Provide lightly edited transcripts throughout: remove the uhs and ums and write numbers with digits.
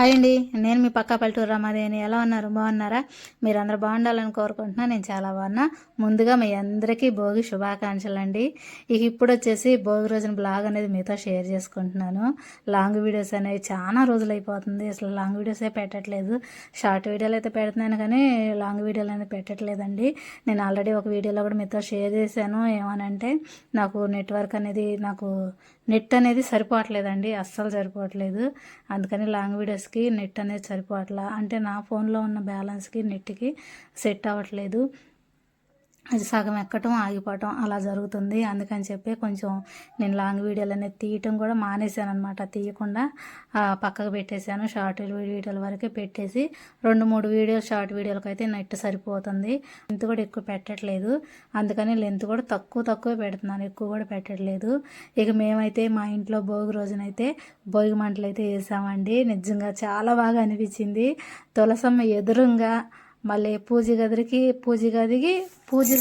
Hi అండి, నేను మీ పక్కా పల్లెటూరు రమాదేవిని. ఎలా ఉన్నారు? బాగున్నారా? మీరు అందరూ బాగుండాలని కోరుకుంటున్నా. నేను చాలా బాగున్నా. ముందుగా మీ అందరికీ భోగి శుభాకాంక్షలు అండి. ఇప్పుడు వచ్చేసి భోగి రోజున బ్లాగ్ అనేది మీతో షేర్ చేసుకుంటున్నాను. లాంగ్ వీడియోస్ అనేవి చాలా రోజులు అయిపోతుంది, అసలు లాంగ్ వీడియోసే పెట్టట్లేదు. షార్ట్ వీడియోలు అయితే పెడుతున్నాను కానీ లాంగ్ వీడియోలు అనేది పెట్టట్లేదండి. నేను ఆల్రెడీ ఒక వీడియోలో కూడా మీతో షేర్ చేశాను. ఏమనంటే నాకు నెట్ అనేది సరిపోవట్లేదండి, అస్సలు సరిపోవట్లేదు. అందుకని లాంగ్ వీడియోస్కి నెట్ అనేది సరిపోవట్లా. అంటే నా ఫోన్లో ఉన్న బ్యాలెన్స్కి నెట్కి సెట్ అవ్వట్లేదు. అది సగం ఎక్కటం ఆగిపోవటం అలా జరుగుతుంది. అందుకని చెప్పి కొంచెం నేను లాంగ్ వీడియోలు అనేది తీయటం కూడా మానేశాను అనమాట. తీయకుండా పక్కకు పెట్టేశాను. షార్ట్ వీడియోల వరకే పెట్టేసి 2-3 వీడియోలు షార్ట్ వీడియోలకు అయితే నెట్ సరిపోతుంది. లెంత్ కూడా ఎక్కువ పెట్టట్లేదు. అందుకని లెంత్ కూడా తక్కువ పెడుతున్నాను, ఎక్కువ కూడా పెట్టట్లేదు. ఇక మేమైతే మా ఇంట్లో భోగి రోజునైతే భోగి మంటలు అయితే వేసామండి. నిజంగా చాలా బాగా అనిపించింది. తులసమ్మ ఎదురుగా, మళ్ళీ పూజ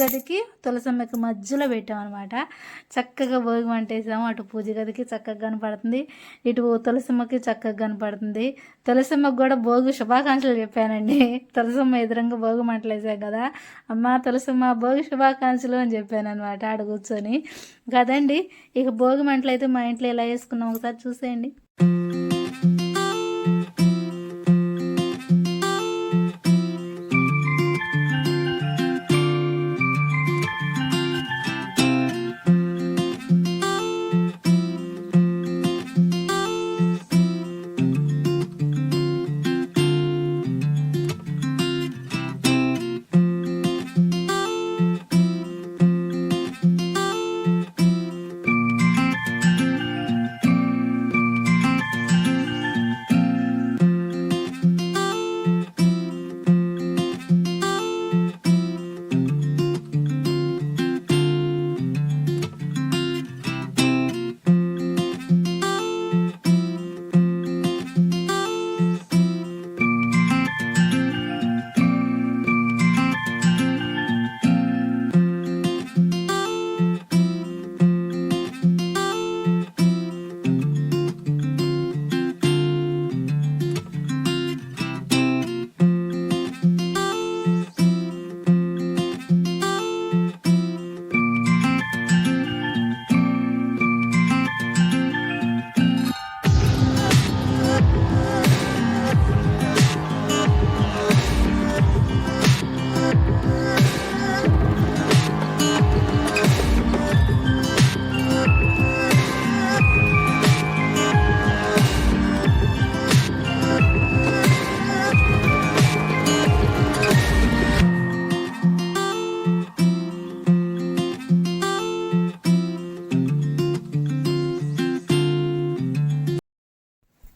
గదికి తులసమ్మకి మధ్యలో పెట్టామన్నమాట. చక్కగా భోగి మంట వేసాము. అటు పూజ గదికి చక్కగా కనపడుతుంది, ఇటు తులసమ్మకి చక్కగా కనపడుతుంది. తులసమ్మకి కూడా భోగి శుభాకాంక్షలు చెప్పానండి. తులసమ్మ ఎదురుగా భోగి మంటలు వేసాం కదా, అమ్మ తులసమ్మ భోగి శుభాకాంక్షలు అని చెప్పాను అనమాట ఆడ కూర్చొని. కదండి, ఇక భోగి మంటలు అయితే మా ఇంట్లో ఎలా వేసుకున్నాం ఒకసారి చూసేయండి.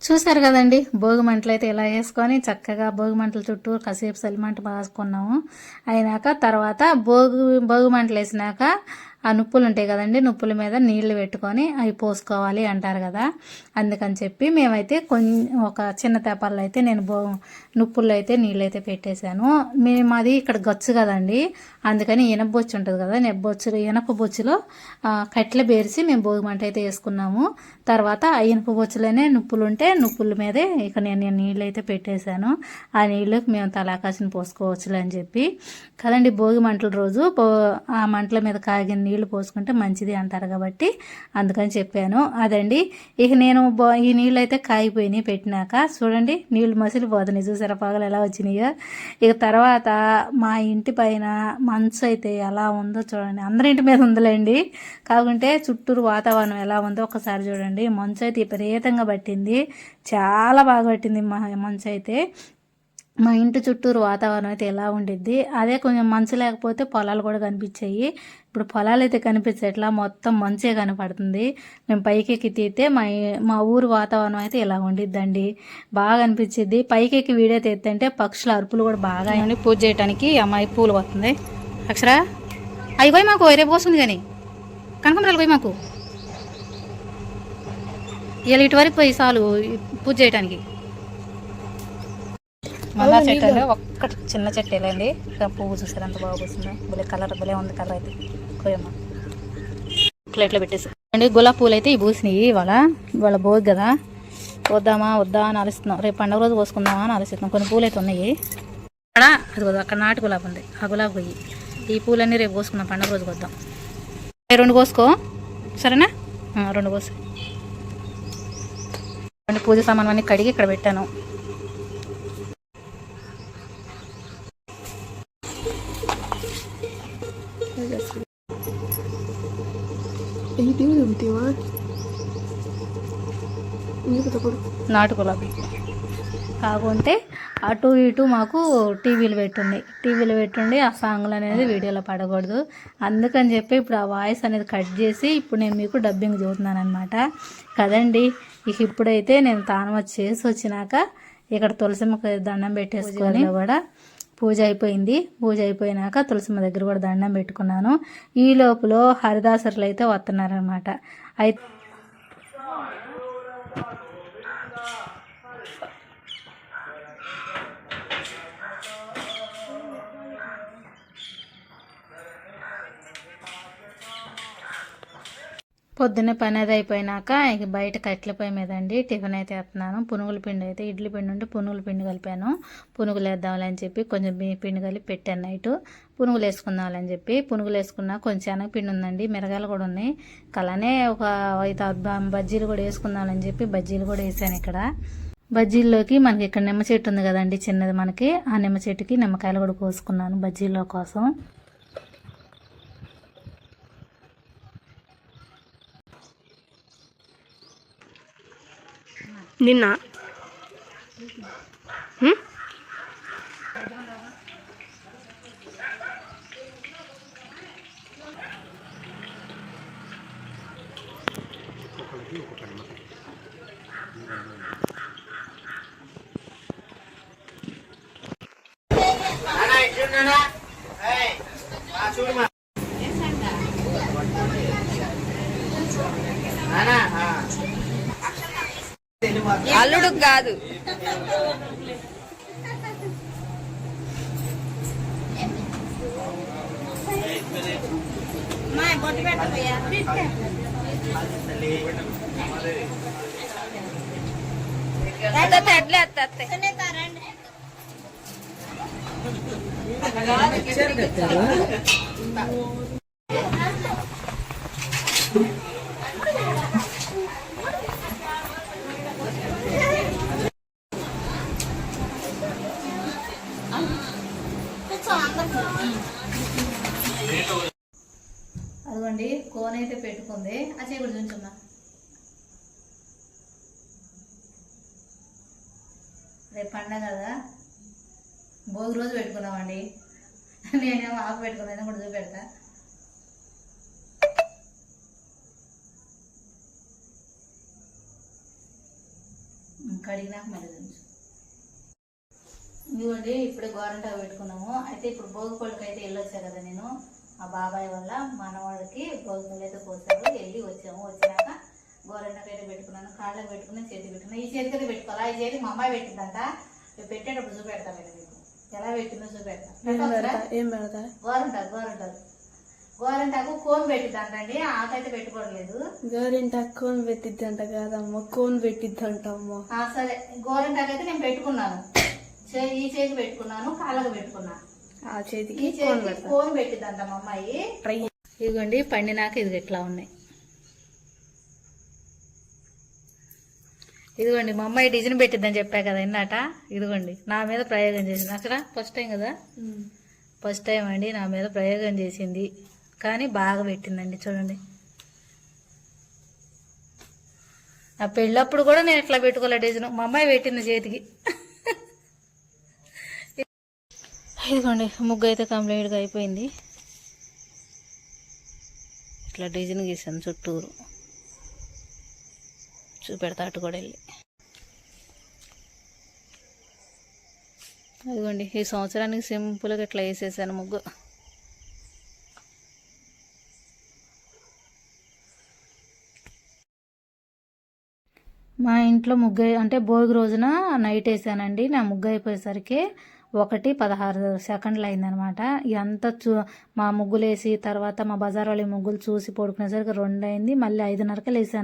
చూసారు కదండి, భోగి మంటలు అయితే ఇలా వేసుకొని చక్కగా భోగి మంటల చుట్టూ కాసేపు సలిమంట బాసుకున్నాము. అయినాక తర్వాత భోగి మంటలు వేసినాక ఆ నుప్పులు ఉంటాయి కదండి, నుప్పుల మీద నీళ్లు పెట్టుకొని అవి పోసుకోవాలి అంటారు కదా. అందుకని చెప్పి మేమైతే ఒక చిన్న తెప్పల్లో అయితే నేను నుప్పుల్లో అయితే నీళ్ళు అయితే పెట్టేశాను. మాది ఇక్కడ గచ్చు కదండి, అందుకని ఇనపబొచ్చు ఉంటుంది కదా, ఇనప బొచ్చులో కట్టెలు బేరిసి మేము భోగి మంట అయితే వేసుకున్నాము. తర్వాత ఆ ఇనప బొచ్చులోనే నుప్పులు ఉంటే నుప్పుల మీదే ఇక నేను నీళ్ళు అయితే పెట్టేశాను. ఆ నీళ్ళకి మేము తలాకాసిన పోసుకోవచ్చులే అని చెప్పి కదండి. భోగి మంటల రోజు ఆ మంటల మీద కాగిన నీళ్లు పోసుకుంటే మంచిది అంటారు కాబట్టి అందుకని చెప్పాను. అదండి, ఇక నేను ఈ నీళ్ళు అయితే కాగిపోయినాయి పెట్టినాక. చూడండి, నీళ్లు మసిలిపోతున్నాయి, చూసారా పగలు ఎలా వచ్చినాయో. ఇక తర్వాత మా ఇంటి పైన మంచు అయితే ఎలా ఉందో చూడండి. అందరి ఇంటి మీద ఉందిలేండి, కాకుంటే చుట్టూరు వాతావరణం ఎలా ఉందో ఒకసారి చూడండి. మంచు అయితే విపరీతంగా పట్టింది, చాలా బాగా పట్టింది మంచు అయితే. మా ఇంటి చుట్టూరు వాతావరణం అయితే ఎలా ఉండిద్ది. అదే కొంచెం మంచు లేకపోతే పొలాలు కూడా కనిపించాయి. ఇప్పుడు పొలాలు అయితే కనిపించట్లా, మొత్తం మంచే కనపడుతుంది. మేము పైకెక్కి తీస్తే మా ఊరు వాతావరణం అయితే ఇలా ఉండిద్దండి, బాగా అనిపించింది. పైకెక్కి వీడియో తీస్తుంటే పక్షుల అరుపులు కూడా బాగా పూజ చేయడానికి అమ్మాయి పూలు వస్తుంది. అక్షరా అవి పోయి మాకు రేపు పోస్తుంది కానీ కనకమరాలు పోయి మాకు ఇలా ఇటువరకు పోయి చాలు పూజ చేయడానికి. మళ్ళా చెట్టు ఒక్కటి చిన్న చెట్టు వెళ్ళండి, పువ్వు చూసారు అంత బాగా పూస్తుందా, భలే కలర్ భలే ఉంది కలర్ అయితే. కోయమ్మ ప్లేట్లో పెట్టేసి అండి. గులాబీ పూలు అయితే ఈ పూసినాయి, ఇవాళ భోగి కదా, వద్దామా వద్దా అని ఆలోచిస్తున్నాం. రేపు పండుగ రోజు కోసుకుందామా అని ఆలోచిస్తున్నాం. కొన్ని పూలు అయితే ఉన్నాయి అక్కడ, అది అక్కడ నాటు గులాబీ ఉంది, ఆ గులాబీ పోయి ఈ పూలన్నీ రేపు కోసుకుందాం, పండుగ రోజు వద్దాం. 2 కోసుకో సరేనా, 2 కోసి పూజ సామాన్ అన్నీ కడిగి ఇక్కడ పెట్టాను. నాటు గులాబీ కాకుంటే అటు ఇటు మాకు టీవీలు పెట్టుండి ఆ సాంగ్లు అనేది వీడియోలో పడకూడదు. అందుకని చెప్పి ఇప్పుడు ఆ వాయిస్ అనేది కట్ చేసి ఇప్పుడు నేను మీకు డబ్బింగ్ చూస్తున్నాను అనమాట కదండి. ఇప్పుడైతే నేను తానం చేసి వచ్చినాక ఇక్కడ తులసిమ్మకి దండం పెట్టేసుకొని కూడా పూజ అయిపోయింది. పూజ అయిపోయినాక తులసిమ్మ దగ్గర కూడా దండం పెట్టుకున్నాను. ఈ లోపల హరిదాసరులు అయితే వస్తున్నారనమాట. అయితే పొద్దున్నే పని అది అయిపోయినాక ఇక బయట కట్టెల పొయ్యి మీద అండి టిఫిన్ అయితే వేస్తున్నాను. పునుగుల పిండి అయితే ఇడ్లీ పిండి ఉంటే పునుగుల పిండి కలిపాను. పునుగులు వేద్దామని చెప్పి కొంచెం బియ్య పిండి కలిపి పెట్టాను నైట్. పునుగులు వేసుకుందామని చెప్పి పునుగులు వేసుకున్నా. కొంచెం శనగపిండి ఉందండి, మిరగాయలు కూడా ఉన్నాయి. అలానే ఒక 5 బజ్జీలు కూడా వేసుకుందామని చెప్పి బజ్జీలు కూడా వేసాను. ఇక్కడ బజ్జీల్లోకి మనకి ఇక్కడ నిమ్మ చెట్టు ఉంది కదండి చిన్నది మనకి, ఆ నిమ్మ చెట్టుకి నిమ్మకాయలు కూడా కోసుకున్నాను బజ్జీల్లో కోసం. నిన్న అల్లుడు కాదు ఎట్లే అదిగోండి కోన్ అయితే పెట్టుకుంది. ఆ చేయకూడదు చూంచమ్మా. రేపు పండగ కదా, భోగి రోజు పెట్టుకున్నామండి. నేనేమో ఆకు పెట్టుకున్నాను కూడా చూపెడతా. కడిగినాక మళ్ళీ చూంచు. ఇదిగోండి ఇప్పుడే గోరంటాకు పెట్టుకున్నాము. అయితే ఇప్పుడు భోగి పళ్ళకి అయితే వెళ్ళొచ్చాను కదా నేను, మా బాబాయ్ వల్ల మనవాడికి భోగి పళ్ళు అయితే పోసారు. వెళ్ళి వచ్చాము. వచ్చినాక గోరంటాకు అయితే పెట్టుకున్నాను. కాళ్ళకి పెట్టుకున్నాను, చేతికి పెట్టుకున్నాను. ఈ చేతికి పెట్టుకోవాలా, ఈ చేతికి మా అమ్మాయి పెట్టిందంట. పెట్టేటప్పుడు చూపెడతా మీరు, మీకు ఎలా పెట్టిందో చూపెడతా. గోరంటాకు కోన్ పెట్టిద్దంటండి, ఆకైతే పెట్టుకోవట్లేదు. గోరింటాకు కోన్ పెట్టిద్దంట కాదమ్మ, కోన్ పెట్టిద్దంట అమ్మ. సరే, గోరంటాకు అయితే నేను పెట్టుకున్నాను. ఈ చేతికి పెట్టుకున్నాను, కాళ్ళకు పెట్టుకున్నా. ఆ చేతికి కోన్ పెట్టిద్దంట మా అమ్మాయి. ఇదిగోండి పండినాక ఇది ఎట్లా ఉన్నాయి. ఇదిగోండి మా అమ్మాయి డిజైన్ పెట్టిద్దని చెప్పా కదా ఇన్నాట. ఇదిగోండి నా మీద ప్రయోగం చేసింది. అసలు ఫస్ట్ టైం కదా, ఫస్ట్ టైం అండి నా మీద ప్రయోగం చేసింది. కానీ బాగా పెట్టిందండి చూడండి. నా పెళ్ళప్పుడు కూడా నేను ఇట్లా పెట్టుకోలే డిజైన్, మా అమ్మాయి పెట్టింది చేతికి. ఇదిగోండి ముగ్గు అయితే కంప్లీట్గా అయిపోయింది. ఇట్లా డిజైన్ గీసాను చుట్టూరు, చూపెడతా అటు కూడా వెళ్ళి. అదిగోండి ఈ సంవత్సరానికి సింపుల్గా ఇట్లా వేసేసాను ముగ్గు. మా ఇంట్లో ముగ్గు అంటే భోగి రోజున నైట్ వేసానండి. నా ముగ్గు అయిపోయేసరికి 1:16 అయిందనమాట. ఇదంతా మా ముగ్గులు వేసి తర్వాత మా బజార్ వాళ్ళ ముగ్గులు చూసి పడుకునేసరికి 2 అయింది. మళ్ళీ 5:30కి లేసాను.